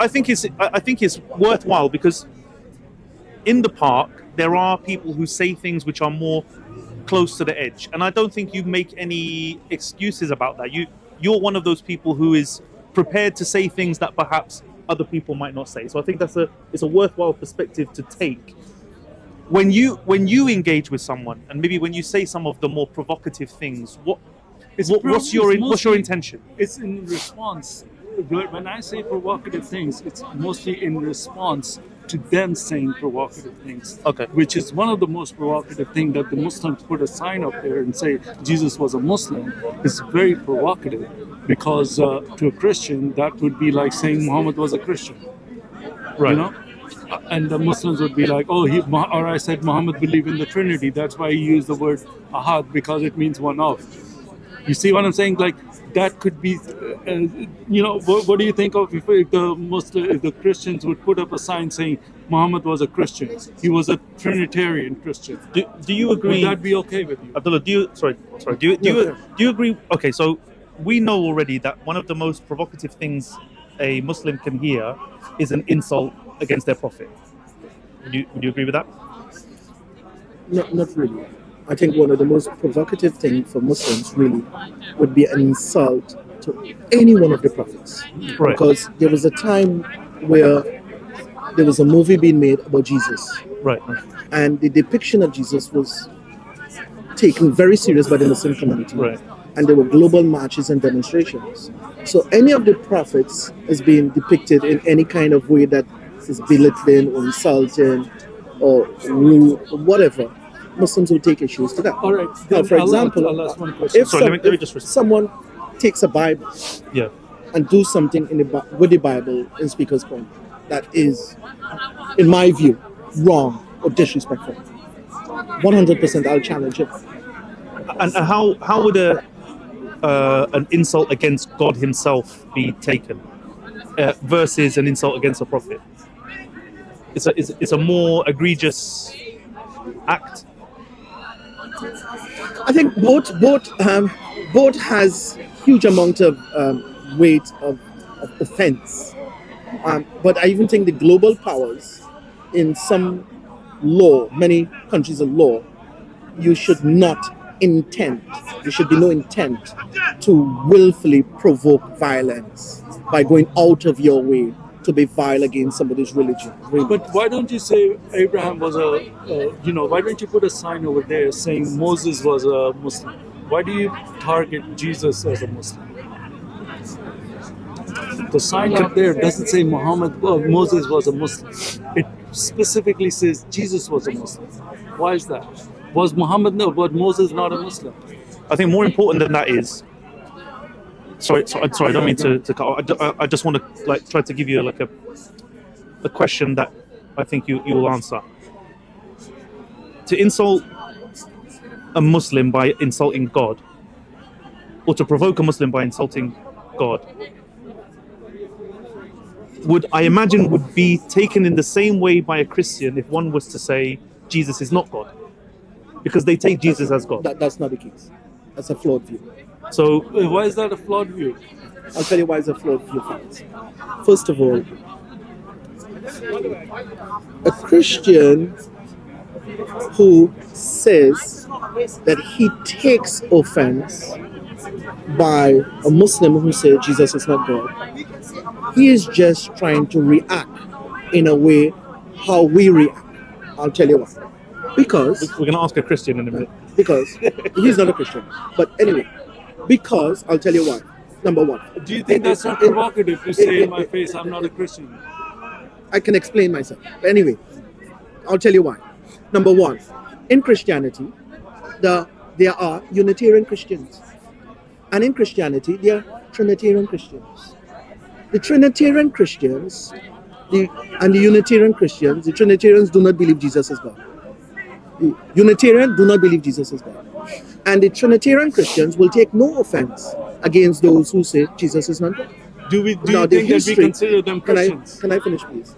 I think it's worthwhile because in the park there are people who say things which are more close to the edge, and I don't think you make any excuses about that. You're one of those people who is prepared to say things that perhaps other people might not say. So I think it's a worthwhile perspective to take when you engage with someone, and maybe when you say some of the more provocative things. What's your intention? It's in response. When I say provocative things, it's mostly in response to them saying provocative things. Okay. Which is one of the most provocative things, that the Muslims put a sign up there and say Jesus was a Muslim. It's very provocative because to a Christian that would be like saying Muhammad was a Christian. Right. You know? And the Muslims would be like, or I said Muhammad believed in the Trinity. That's why he used the word ahad, because it means one of. You see what I'm saying? Like, that could be, what do you think of if the Christians would put up a sign saying Muhammad was a Christian? He was a Trinitarian Christian. Do you agree? Would that be okay with you? Abdullah, do you agree? Okay, so we know already that one of the most provocative things a Muslim can hear is an insult against their prophet. Would you agree with that? No, not really. I think one of the most provocative things for Muslims really would be an insult to any one of the prophets. Right. Because there was a time where there was a movie being made about Jesus. Right. And the depiction of Jesus was taken very serious by the Muslim community. Right. And there were global marches and demonstrations. So any of the prophets is being depicted in any kind of way that is belittling or insulting or rude or whatever, Muslims will take issues to that. All right. Now, for example, if someone takes a Bible and do something with the Bible in Speaker's Corner that is, in my view, wrong or disrespectful, 100% I'll challenge it. And how would an insult against God himself be taken versus an insult against a prophet? It's a more egregious act. I think both has huge amount of weight of offense, but I even think the global powers in some law, many countries of law, you should not intend. There should be no intent to willfully provoke violence by going out of your way to be vile against somebody's religion. Really. But why don't you say Abraham was why don't you put a sign over there saying Moses was a Muslim? Why do you target Jesus as a Muslim? The sign up there doesn't say Moses was a Muslim. It specifically says Jesus was a Muslim. Why is that? Was Moses not a Muslim? I think more important than that is, sorry, I don't mean to cut. I just want to try to give you a question that I think you will answer. To insult a Muslim by insulting God, or to provoke a Muslim by insulting God, would be taken in the same way by a Christian if one was to say Jesus is not God, because they take Jesus as God. That's not the case. That's a flawed view. So why is that a flawed view? I'll tell you why it's a flawed view. First of all, a Christian who says that he takes offense by a Muslim who says Jesus is not God, he is just trying to react in a way how we react. I'll tell you why. Because we're going to ask a Christian in a minute. Because he's not a Christian. But anyway, because I'll tell you why. Number one. Do you think that's not provocative to say in my face I'm not a Christian? I can explain myself. But anyway, I'll tell you why. Number one, in Christianity, there are Unitarian Christians. And in Christianity, there are Trinitarian Christians. The Trinitarian Christians and the Unitarian Christians, the Trinitarians do not believe Jesus is God. The Unitarians do not believe Jesus is God. And the Trinitarian Christians will take no offense against those who say Jesus is not God. Do you think that we consider them Christians? Can I finish, please?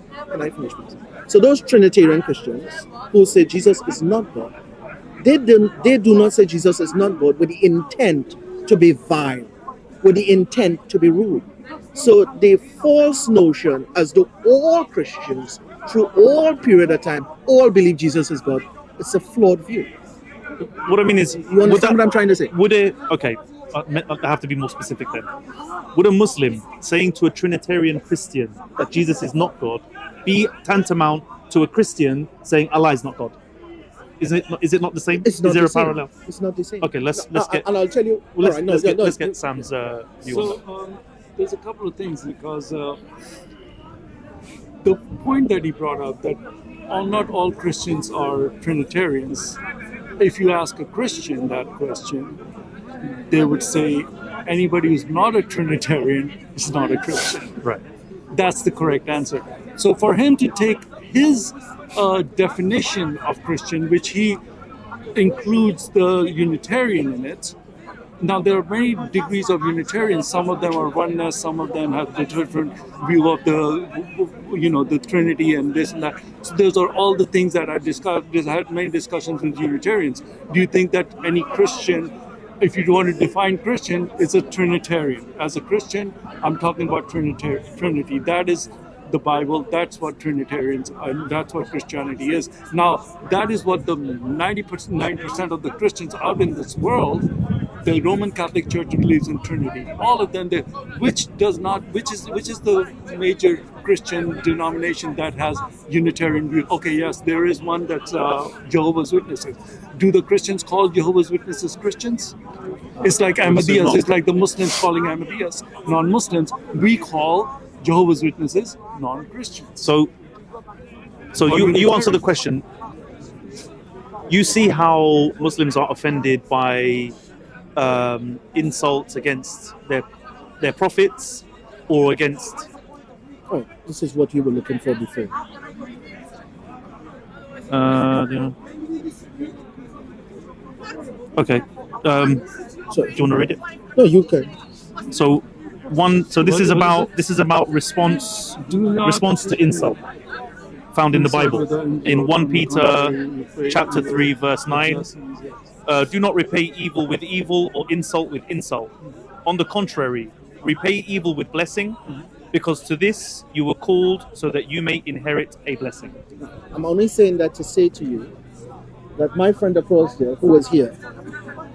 So those Trinitarian Christians who say Jesus is not God, they do not say Jesus is not God with the intent to be vile. with the intent to be rude. So the false notion as though all Christians through all period of time all believe Jesus is God, it's a flawed view. What I mean is, You understand what I'm trying to say? would it? Okay, I have to be more specific then. Would a Muslim saying to a Trinitarian Christian that Jesus is not God be tantamount to a Christian saying Allah is not God? Is it not the same? It's not is there the a same. parallel? It's not the same. Okay, let's get. And I'll tell you. Well, all right, let's get Sam's view on that. So there's a couple of things, because the point that he brought up, that not all Christians are Trinitarians. If you ask a Christian that question, they would say anybody who's not a Trinitarian is not a Christian. Right. That's the correct answer. So for him to take his definition of Christian, which he includes the Unitarian in it. Now there are many degrees of Unitarians. Some of them are oneness. Some of them have the different view of the Trinity and this and that. So those are all the things that I discussed. I had many discussions with Unitarians. Do you think that any Christian, if you want to define Christian, is a Trinitarian? As a Christian, I'm talking about Trinity. That is the Bible. That's what Trinitarians, and that's what Christianity is. Now, that is what the 9% of the Christians out in this world, the Roman Catholic Church believes in Trinity. All of them, which is the major Christian denomination that has Unitarian view. Okay, yes, there is one that's Jehovah's Witnesses. Do the Christians call Jehovah's Witnesses Christians? It's like Ahmadiyas. It's like the Muslims calling Ahmadiyas non-Muslims. We call Jehovah's Witnesses non-Christians. So you answer the question. You see how Muslims are offended by insults against their prophets or against. Oh, this is what you were looking for before. Okay. So, Do you want to read it? no, you can. So this is about response to insult found in the Bible in 1 Peter chapter 3 verse 9. Do not repay evil with evil or insult with insult. On the contrary, repay evil with blessing, because to this you were called, so that you may inherit a blessing. I'm only saying that to say to you that my friend across there, who was here,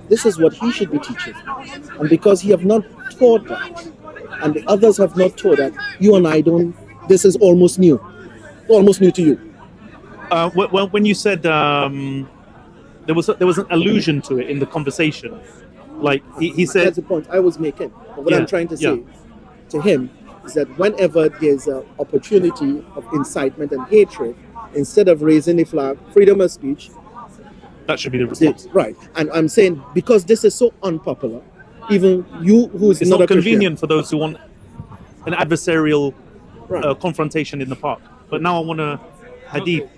this is what he should be teaching. And because he have not taught that, and the others have not taught that, you and I don't, this is almost new to you. Well, when you said there was an allusion to it in the conversation, like he said. That's the point I was making. But what I'm trying to say to him is that whenever there's an opportunity of incitement and hatred, instead of raising the flag, freedom of speech, that should be the response. Right. And I'm saying, because this is so unpopular, even you who is it's not not a Christian, convenient for those who want an adversarial confrontation in the park. But now I want a hadith,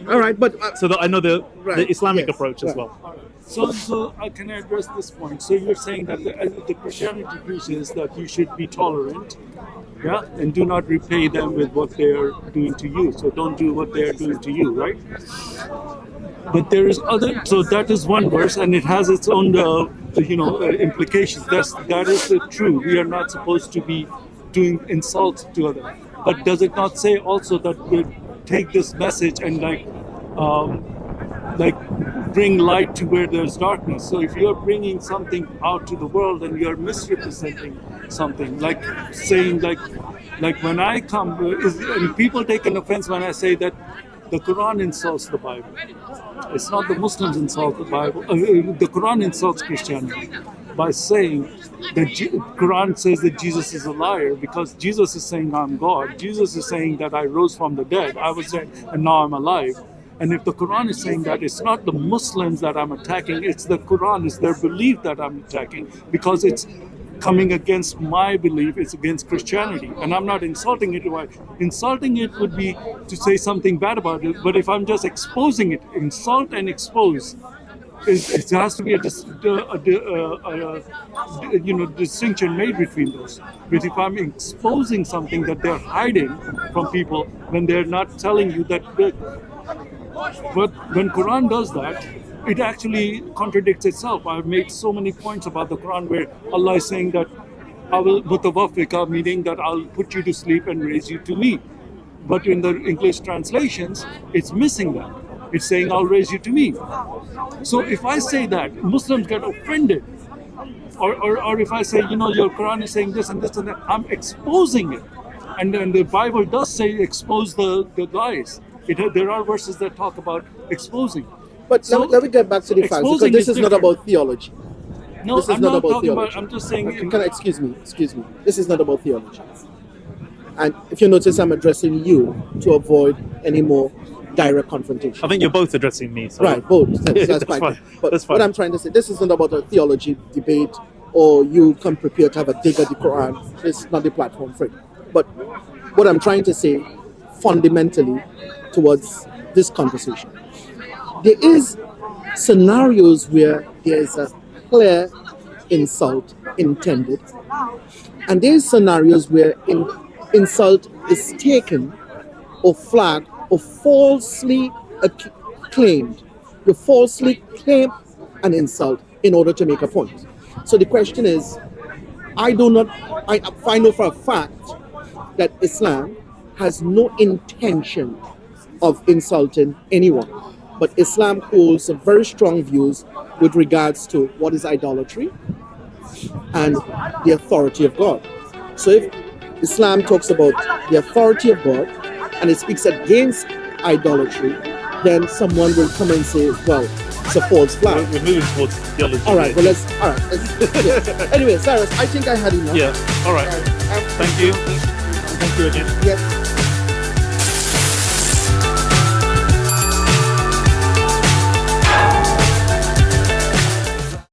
all right, but so that I know the Islamic yes, approach as well. So I can address this point. So you're saying that the Christianity preaches that you should be tolerant, and do not repay them with what they are doing to you. So don't do what they are doing to you, right? But there is other. So that is one verse, and it has its own, implications. That is true. We are not supposed to be doing insults to others. But does it not say also that we take this message and bring light to where there's darkness? So if you're bringing something out to the world and you're misrepresenting something, like saying like when I come, and people take an offense when I say that the Quran insults the Bible. It's not the Muslims insult the Bible. The Quran insults Christianity by saying that Quran says that Jesus is a liar, because Jesus is saying I'm God. Jesus is saying that I rose from the dead. I was dead and now I'm alive. And if the Quran is saying that, it's not the Muslims that I'm attacking, it's the Quran, it's their belief that I'm attacking, because it's coming against my belief, it's against Christianity. And I'm not insulting it. Insulting it would be to say something bad about it, but if I'm just exposing it, insult and expose, it has to be a distinction made between those. But if I'm exposing something that they're hiding from people, when they're not telling you that. But when Quran does that, it actually contradicts itself. I've made so many points about the Quran where Allah is saying that I will mutawafika, meaning that I'll put you to sleep and raise you to me. But in the English translations, it's missing that. It's saying, I'll raise you to me. So if I say that, Muslims get offended. Or if I say, your Quran is saying this and this and that, I'm exposing it. And then the Bible does say expose the lies. There are verses that talk about exposing. But So, let me get back to the facts, because exposing this is is not different. about theology. No, This is I'm not not about talking theology. about, I'm just saying, Excuse me. This is not about theology. And if you notice, I'm addressing you to avoid any more direct confrontation. I think you're both addressing me. So. Right, both. That's That's quite fine. good. But That's fine. what I'm trying to say, this is not about a theology debate, or you come prepared to have a dig at the Quran. It's not the platform for it. But what I'm trying to say fundamentally towards this conversation, there is scenarios where there is a clear insult intended, and there's scenarios where insult is taken or flagged or falsely claimed. You falsely claim an insult in order to make a point. So the question is, I find out for a fact that Islam has no intention of insulting anyone. But Islam holds some very strong views with regards to what is idolatry and the authority of God. So if Islam talks about the authority of God and it speaks against idolatry, then someone will come and say, well, it's a false flag. We're moving towards theology. All right, well, let's yeah. Anyway, Cyrus, I think I had enough. Yeah. All right. Thank you. Thank you again. Yes.